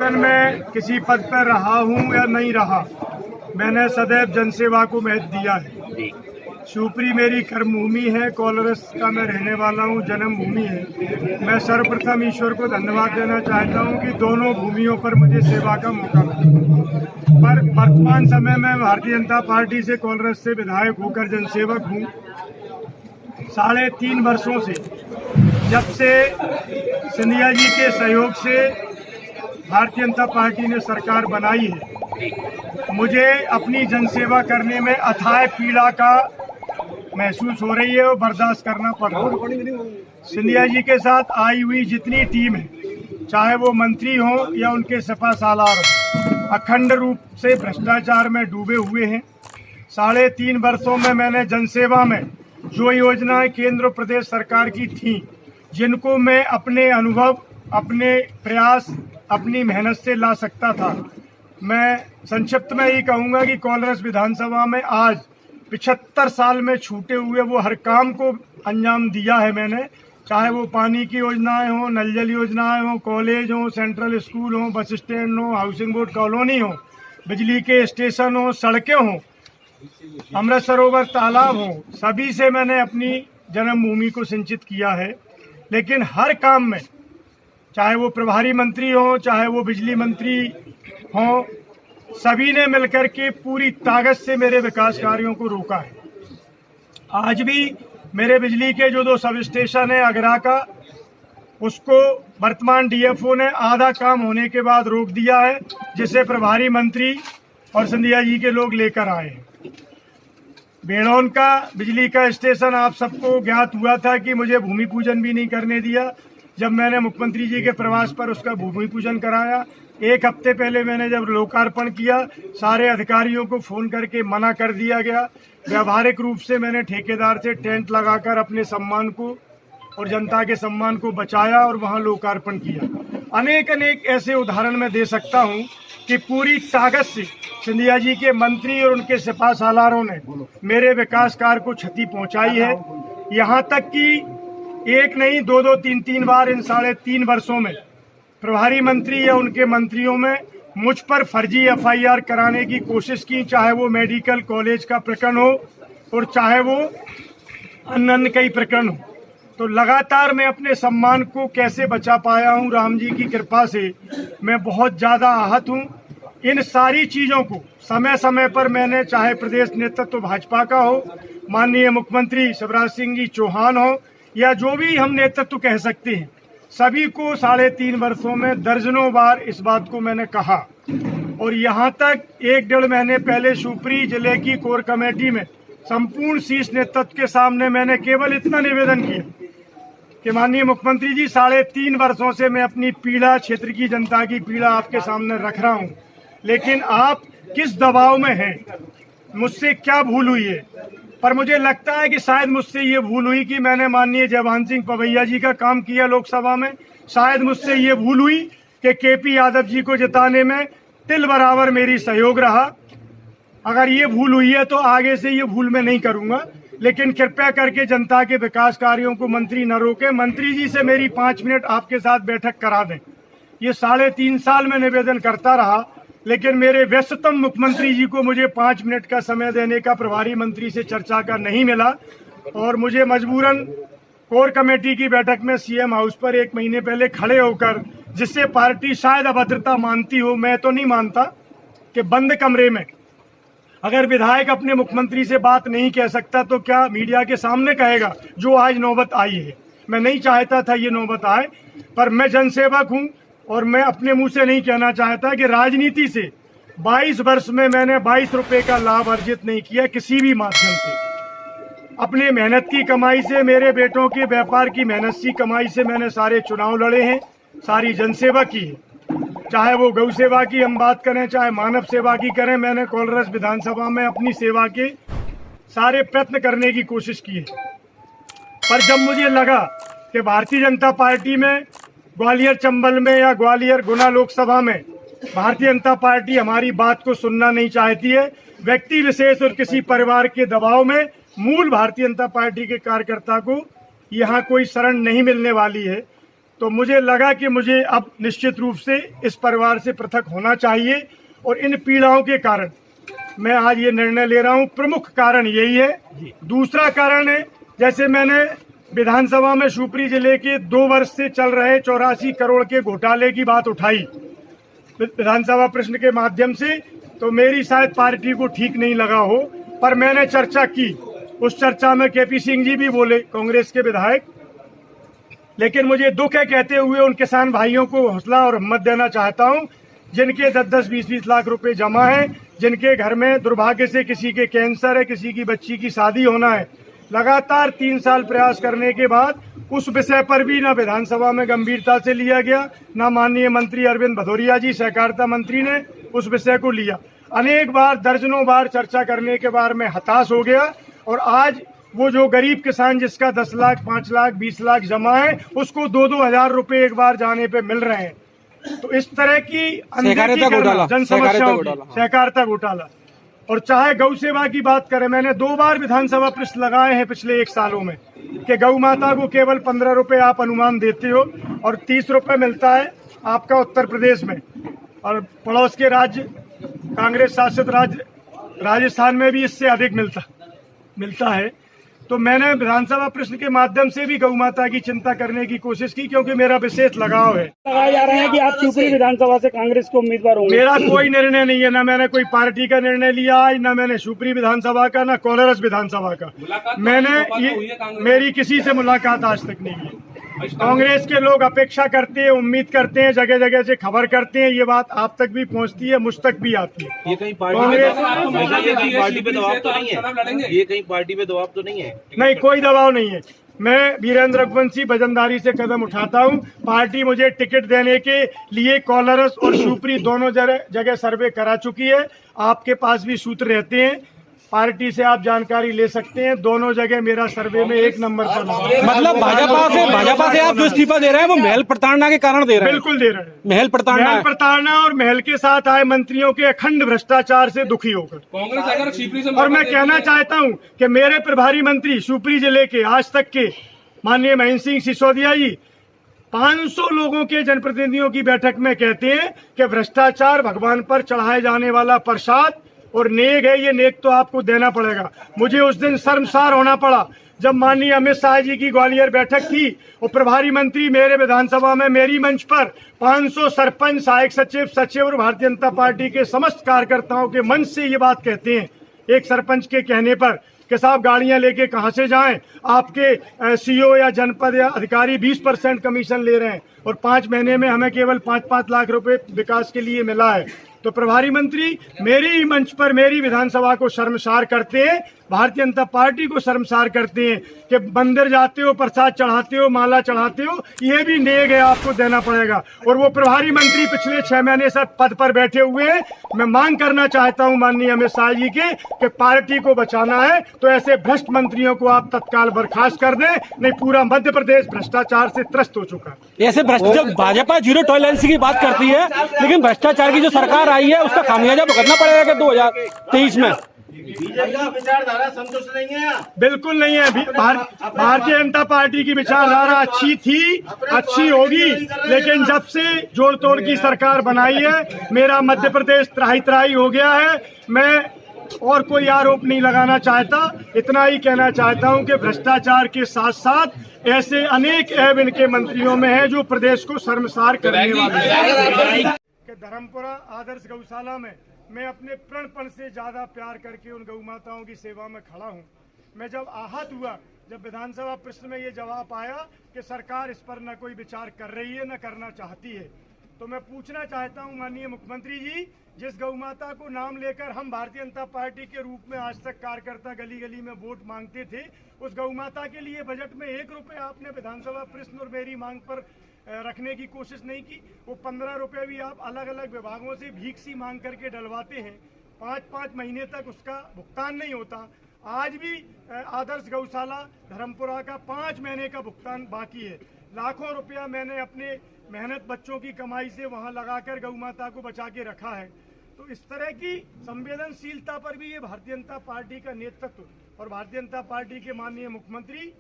जीवन में किसी पद पर रहा हूं या नहीं रहा, मैंने सदैव जनसेवा को महत्व दिया है। शिवपुरी मेरी कर्मभूमि है, कोलरस का मैं रहने वाला हूं, जन्मभूमि है। मैं सर्वप्रथम ईश्वर को धन्यवाद देना चाहता हूं कि दोनों भूमियों पर मुझे सेवा का मौका मिला। पर वर्तमान समय में भारतीय जनता पार्टी से कोलरस से विधायक होकर जनसेवक हूं। 3.5 वर्षों से, जब से सिंधिया जी के सहयोग से भारतीय जनता पार्टी ने सरकार बनाई है, मुझे अपनी जनसेवा करने में अथाह पीड़ा का महसूस हो रही है और बर्दाश्त करना पड़ रहा है। सिंधिया जी के साथ आई हुई जितनी टीम है, चाहे वो मंत्री हो या उनके सपा सालार हो, अखंड रूप से भ्रष्टाचार में डूबे हुए हैं। 3.5 वर्षों में मैंने जनसेवा में जो योजनाएं केंद्र प्रदेश सरकार की थी, जिनको मैं अपने अनुभव, अपने प्रयास, अपनी मेहनत से ला सकता था, मैं संक्षिप्त में यही कहूँगा कि कोलरस विधानसभा में आज 75 साल में छूटे हुए वो हर काम को अंजाम दिया है मैंने। चाहे वो पानी की योजनाएं हो, नल जल योजनाएं हो, कॉलेज हो, सेंट्रल स्कूल हो, बस स्टैंड हो, हाउसिंग बोर्ड कॉलोनी हो, बिजली के स्टेशन हो, सड़कें हो, अमृत सरोवर तालाब हो, सभी से मैंने अपनी जन्मभूमि को सिंचित किया है। लेकिन हर काम में, चाहे वो प्रभारी मंत्री हो, चाहे वो बिजली मंत्री हो, सभी ने मिलकर के पूरी ताकत से मेरे विकास कार्यों को रोका है। आज भी मेरे बिजली के जो 2 सब स्टेशन है अगरा का, उसको वर्तमान डीएफओ ने आधा काम होने के बाद रोक दिया है, जिसे प्रभारी मंत्री और सिंधिया जी के लोग लेकर आए हैं। बेड़ौन का बिजली का स्टेशन आप सबको ज्ञात हुआ था कि मुझे भूमि पूजन भी नहीं करने दिया। जब मैंने मुख्यमंत्री जी के प्रवास पर उसका भूमि पूजन कराया, 1 हफ्ते पहले मैंने जब लोकार्पण किया, सारे अधिकारियों को फोन करके मना कर दिया गया। व्यावहारिक रूप से मैंने ठेकेदार से टेंट लगाकर अपने सम्मान को और जनता के सम्मान को बचाया और वहां लोकार्पण किया। अनेक ऐसे उदाहरण मैं दे सकता हूं कि पूरी ताकत से सिंधिया जी के मंत्री और उनके सिपा सालारों ने मेरे विकास कार्य को क्षति पहुंचाई है। यहाँ तक कि 1 नहीं 2 3 बार इन 3.5 वर्षों में प्रभारी मंत्री या उनके मंत्रियों में मुझ पर फर्जी एफआईआर कराने की कोशिश की, चाहे वो मेडिकल कॉलेज का प्रकरण हो और चाहे वो अन्य कई प्रकरण हो। तो लगातार मैं अपने सम्मान को कैसे बचा पाया हूं, राम जी की कृपा से मैं बहुत ज़्यादा आहत हूं। इन सारी चीज़ों को समय समय पर मैंने, चाहे प्रदेश नेतृत्व भाजपा का हो, माननीय मुख्यमंत्री शिवराज सिंह जी चौहान हो, या जो भी हम नेतृत्व कह सकते हैं, सभी को 3.5 वर्षों में दर्जनों बार इस बात को मैंने कहा। और यहाँ तक 1-1.5 महीने पहले शिवपुरी जिले की कोर कमेटी में संपूर्ण शीर्ष नेतृत्व के सामने मैंने केवल इतना निवेदन किया कि माननीय मुख्यमंत्री जी, 3.5 वर्षों से मैं अपनी पीड़ा, क्षेत्र की जनता की पीड़ा आपके सामने रख रहा हूँ, लेकिन आप किस दबाव में हैं, मुझसे क्या भूल हुई है। पर मुझे लगता है कि शायद मुझसे ये भूल हुई कि मैंने माननीय जयभान सिंह पवैया जी का काम किया लोकसभा में। शायद मुझसे ये भूल हुई कि केपी यादव जी को जिताने में तिल बराबर मेरी सहयोग रहा। अगर ये भूल हुई है तो आगे से ये भूल मैं नहीं करूंगा। लेकिन कृपया करके जनता के विकास कार्यों को मंत्री न रोके। मंत्री जी से मेरी 5 मिनट आपके साथ बैठक करा दें। ये 3.5 साल में निवेदन करता रहा, लेकिन मेरे व्यस्ततम मुख्यमंत्री जी को मुझे 5 मिनट का समय देने का प्रभारी मंत्री से चर्चा का नहीं मिला और मुझे मजबूरन कोर कमेटी की बैठक में सीएम हाउस पर 1 महीने पहले खड़े होकर, जिससे पार्टी शायद अभद्रता मानती हो, मैं तो नहीं मानता, कि बंद कमरे में अगर विधायक अपने मुख्यमंत्री से बात नहीं कह सकता तो क्या मीडिया के सामने कहेगा, जो आज नौबत आई है। मैं नहीं चाहता था ये नौबत आए, पर मैं जनसेवक हूँ और मैं अपने मुंह से नहीं कहना चाहता कि राजनीति से 22 वर्ष में मैंने 22 रुपए का लाभ अर्जित नहीं किया किसी भी माध्यम से। अपने मेहनत की कमाई से, मेरे बेटों के व्यापार की मेहनत की कमाई से मैंने सारे चुनाव लड़े हैं, सारी जनसेवा की है। चाहे वो गौ सेवा की हम बात करें, चाहे मानव सेवा की करें, मैंने कोलरस विधानसभा में अपनी सेवा के सारे प्रयत्न करने की कोशिश की है। पर जब मुझे लगा कि भारतीय जनता पार्टी में ग्वालियर चंबल में या ग्वालियर गुना लोकसभा में भारतीय जनता पार्टी हमारी बात को सुनना नहीं चाहती है, व्यक्ति विशेष और किसी परिवार के दबाव में मूल भारतीय जनता पार्टी के कार्यकर्ता को यहाँ कोई शरण नहीं मिलने वाली है, तो मुझे लगा कि मुझे अब निश्चित रूप से इस परिवार से पृथक होना चाहिए और इन पीड़ाओं के कारण मैं आज ये निर्णय ले रहा हूँ। प्रमुख कारण यही है। दूसरा कारण है, जैसे मैंने विधानसभा में शिवपुरी जिले के 2 वर्ष से चल रहे 84 करोड़ के घोटाले की बात उठाई विधानसभा प्रश्न के माध्यम से, तो मेरी शायद पार्टी को ठीक नहीं लगा हो, पर मैंने चर्चा की। उस चर्चा में केपी सिंह जी भी बोले, कांग्रेस के विधायक। लेकिन मुझे दुख है कहते हुए उन किसान भाइयों को हौसला और हिम्मत देना चाहता हूं, जिनके 10-10, 20-20 लाख रुपए जमा है, जिनके घर में दुर्भाग्य से किसी के कैंसर है, किसी की बच्ची की शादी होना है। लगातार 3 साल प्रयास करने के बाद उस विषय पर भी न विधानसभा में गंभीरता से लिया गया, न माननीय मंत्री अरविंद भदौरिया जी सहकारिता मंत्री ने उस विषय को लिया। अनेक बार, दर्जनों बार चर्चा करने के बाद मैं हताश हो गया और आज वो जो गरीब किसान जिसका 10 लाख, 5 लाख, 20 लाख जमा है, उसको 2-2 हजार रुपए एक बार जाने पे मिल रहे हैं। तो इस तरह की जन समस्याओं की सहकारिता घोटाला। और चाहे गौ सेवा की बात करें, मैंने 2 बार विधानसभा प्रश्न लगाए हैं पिछले 1 सालों में कि गौ माता को केवल 15 रुपए आप अनुमान देते हो और 30 रुपए मिलता है आपका उत्तर प्रदेश में, और पड़ोस के राज्य कांग्रेस शासित राज्य राजस्थान में भी इससे अधिक मिलता है। तो मैंने विधानसभा प्रश्न के माध्यम से भी गौ माता की चिंता करने की कोशिश की, क्योंकि मेरा विशेष लगाव है। लगाया जा रहा है कि आप शिवपुरी विधानसभा से कांग्रेस को उम्मीदवार होंगे। मेरा कोई निर्णय नहीं है, ना मैंने कोई पार्टी का निर्णय लिया आज, ना मैंने शिवपुरी विधानसभा का, ना कोलारस विधानसभा का। मेरी किसी से मुलाकात आज तक नहीं है। कांग्रेस के लोग अपेक्षा करते हैं, उम्मीद करते हैं, जगह जगह से खबर करते हैं, ये बात आप तक भी पहुंचती है, मुझ तक भी आती है। ये कहीं पार्टी पे दबाव तो नहीं है? ये कहीं पार्टी पे दबाव तो नहीं है? नहीं, कोई दबाव नहीं है। मैं वीरेंद्र रघुवंशी वजनदारी से कदम उठाता हूं। पार्टी मुझे टिकट देने के लिए कोलारस और शिवपुरी दोनों जगह सर्वे करा चुकी है। आपके पास भी सूत्र रहते हैं, पार्टी से आप जानकारी ले सकते हैं। दोनों जगह मेरा सर्वे में 1 नंबर पर लगा। मतलब भाजपा से आप जो इस्तीफा दे रहे हैं वो महल प्रताड़ना के कारण दे रहे हैं? बिल्कुल दे रहे हैं। महल प्रताड़ना और महल के साथ आए मंत्रियों के अखंड भ्रष्टाचार से दुखी होकर कांग्रेस अगर शिवपुरी से, और मैं कहना चाहता हूं कि मेरे प्रभारी मंत्री शिवपुरी जिले के आज तक के माननीय महेंद्र सिंह सिसोदिया जी 500 लोगों के जनप्रतिनिधियों की बैठक में कहते हैं कि भ्रष्टाचार भगवान पर चढ़ाए जाने वाला प्रसाद और नेक है, ये नेक तो आपको देना पड़ेगा। मुझे उस दिन शर्मसार होना पड़ा जब माननीय अमित शाह जी की ग्वालियर बैठक थी और प्रभारी मंत्री मेरे विधानसभा में मेरी मंच पर 500 सरपंच, सहायक सचिव और भारतीय जनता पार्टी के समस्त कार्यकर्ताओं के मंच से ये बात कहते हैं, एक सरपंच के कहने पर, कि साहब गाड़ियां लेके कहां से जाएं, आपके सीओ या जनपद या अधिकारी 20% कमीशन ले रहे हैं और 5 महीने में हमें केवल 5-5 लाख रुपए विकास के लिए मिला है। तो प्रभारी मंत्री मेरे ही मंच पर मेरी विधानसभा को शर्मसार करते हैं, भारतीय जनता पार्टी को शर्मसार करते हैं कि मंदिर जाते हो, प्रसाद चढ़ाते हो, माला चढ़ाते हो, ये भी नेक है, आपको देना पड़ेगा। और वो प्रभारी मंत्री पिछले 6 महीने से पद पर बैठे हुए हैं। मैं मांग करना चाहता हूं माननीय अमित शाह जी के कि पार्टी को बचाना है तो ऐसे भ्रष्ट मंत्रियों को आप तत्काल बर्खास्त कर दें, नहीं पूरा मध्य प्रदेश भ्रष्टाचार से त्रस्त हो चुका है। ऐसे भ्रष्टाचार, भाजपा जीरो टॉलरेंस की बात करती है, लेकिन भ्रष्टाचार की जो सरकार आई है उसका खामियाजा भुगतना पड़ेगा कि 2023 में? विचारधारा संतुष्ट नहीं है? बिल्कुल नहीं है। भारतीय जनता पार्टी की विचारधारा अच्छी थी, अच्छी होगी, लेकिन जब से जोड़ तोड़ की सरकार बनाई है मेरा मध्य प्रदेश त्राही हो गया है। मैं और कोई आरोप नहीं लगाना चाहता, इतना ही कहना चाहता हूं कि भ्रष्टाचार के साथ साथ ऐसे अनेक ऐब इनके मंत्रियों में है जो प्रदेश को शर्मसार करने वाले हैं। धर्मपुरा आदर्श गौशाला में मैं अपने प्रणपण से ज्यादा प्यार करके उन गौ माताओं की सेवा में खड़ा हूं। मैं जब आहत हुआ, जब विधानसभा प्रश्न में ये जवाब आया कि सरकार इस पर न कोई विचार कर रही है, न करना चाहती है, तो मैं पूछना चाहता हूं माननीय मुख्यमंत्री जी, जिस गौ माता को नाम लेकर हम भारतीय जनता पार्टी के रूप में आज तक कार्यकर्ता गली गली में वोट मांगते थे, उस गौ माता के लिए बजट में 1 रुपए आपने विधानसभा प्रश्न और मेरी मांग पर रखने की कोशिश नहीं की। वो 15 रुपए भी आप अलग अलग विभागों से भीख सी मांग करके डलवाते हैं, 5-5 महीने तक उसका भुगतान नहीं होता। आज भी आदर्श गौशाला धर्मपुरा का 5 महीने का भुगतान बाकी है। लाखों रुपया मैंने अपने मेहनत बच्चों की कमाई से वहां लगाकर गौ माता को बचा के रखा है। तो इस तरह की संवेदनशीलता पर भी ये भारतीय जनता पार्टी का नेतृत्व और भारतीय जनता पार्टी के माननीय मुख्यमंत्री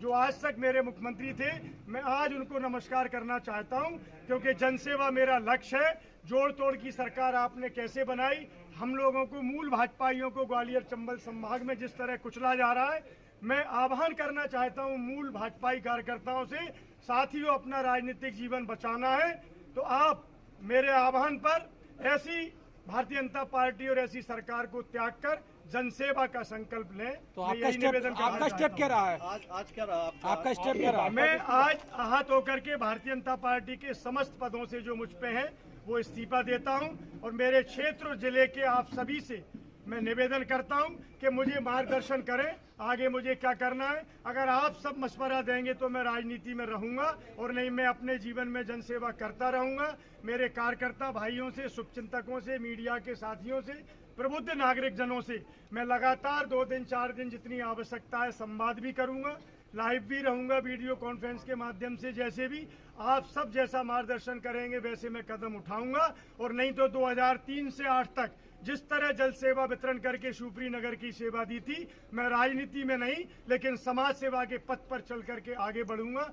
जो आज तक मेरे मुख्यमंत्री थे, मैं आज उनको नमस्कार करना चाहता हूं, क्योंकि जनसेवा मेरा लक्ष्य है। जोड़ तोड़ की सरकार आपने कैसे बनाई, हम लोगों को, मूल भाजपाइयों को ग्वालियर चंबल संभाग में जिस तरह कुचला जा रहा है, मैं आह्वान करना चाहता हूं मूल भाजपाई कार्यकर्ताओं से, साथियों अपना राजनीतिक जीवन बचाना है तो आप मेरे आह्वान पर ऐसी भारतीय जनता पार्टी और ऐसी सरकार को त्याग कर जनसेवा का संकल्प लें। तो मैं आपका यही स्टेप निवेदन करना आपका स्टेप चाहता क्या हूं। रहा है? आज क्या रहा आपका स्टेप क्या रहा? मैं आज आहत होकर के भारतीय जनता पार्टी के समस्त पदों से जो मुझ पे हैं वो इस्तीफा देता हूं, और मेरे क्षेत्र और जिले के आप सभी से मैं निवेदन करता हूं कि मुझे मार्गदर्शन करें, आगे मुझे क्या करना है। अगर आप सब मशवरा देंगे तो मैं राजनीति में रहूंगा, और नहीं मैं अपने जीवन में जनसेवा करता रहूंगा। मेरे कार्यकर्ता भाइयों से, शुभचिंतकों से, मीडिया के साथियों से, प्रबुद्ध नागरिक जनों से मैं लगातार 2 दिन 4 दिन जितनी आवश्यकता है संवाद भी करूंगा, लाइव भी रहूंगा वीडियो कॉन्फ्रेंस के माध्यम से। जैसे भी आप सब जैसा मार्गदर्शन करेंगे वैसे मैं कदम उठाऊंगा, और नहीं तो 2003 से 8 तक जिस तरह जल सेवा वितरण करके शिवपुरी नगर की सेवा दी थी, मैं राजनीति में नहीं लेकिन समाज सेवा के पथ पर चल करके आगे बढ़ूंगा।